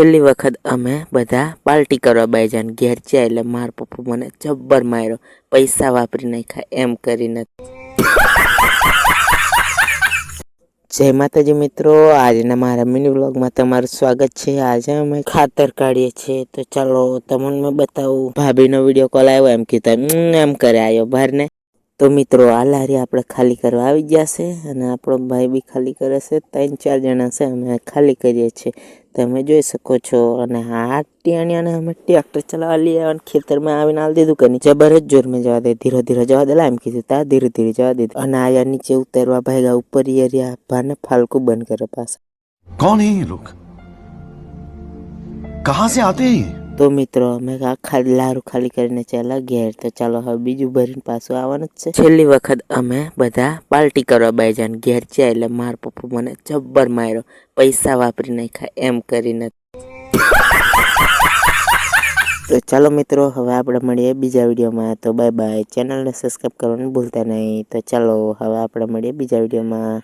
છેલ્લી વખત અમે બધા પાર્ટી કરવા બેસી ને ઘેર ગયા એટલે માર પપ્પા મને જબ્બર માર્યો, પૈસા વાપરી નાખ્યા એમ કરીને। જય માતાજી મિત્રો, આજના મારા મિની વ્લોગમાં તમારું સ્વાગત છે। આજે અમે ખાતર કાઢીએ છીએ, તો ચાલો તમને મેં બતાવું। ભાભીનો વિડીયો કોલ આવ્યો, એમ કીધા એમ કરે આવ્યો બહાર ને। તો મિત્રો આ લારી આપણે ખાલી કરવા આવી ગયા છે અને આપણો ભાઈ બી ખાલી કરે છે। 3-4 જણા છે, અમે ખાલી કરીએ છીએ, તમે જોઈ શકો છો। અને આ ટિયાણિયાને અમે ટ્રેક્ટર ચલાવવા લઈ આવ્યા અને ખેતરમાં આવીને આલ દીધું કે નહીં, જબરજસ્ત જોરમાં જવા દે, ધીરે ધીરે જવા દે, એમ કીધું તા ધીરે ધીરે જવા દે। અને આયા નીચે ઉતરવા ભાગ્યા, ઉપર એરિયા ભાને ફાલકુ બંધ કરે પાછા। कौन है ये लोग, कहां से आते हैं ये? તો મિત્રો અમે આખા લારું ખાલી કરીને ચાલ્યા ઘેર। તો ચાલો હવે બીજું ભરીને પાછું આવવાનું જ છે। છેલ્લી વખત અમે બધા પાર્ટી કરવા બેસી ને ઘેર ગયા એટલે માર પપ્પા મને જબ્બર માર્યો, પૈસા વાપરી નાખ્યા એમ કરીને। તો ચાલો મિત્રો હવે આપણે મળીએ બીજા વિડીયોમાં। તો બાય બાય, ચેનલને સબસ્ક્રાઈબ કરવાનું ભૂલતા નહીં। તો ચાલો હવે આપણે મળીએ બીજા વિડીયોમાં।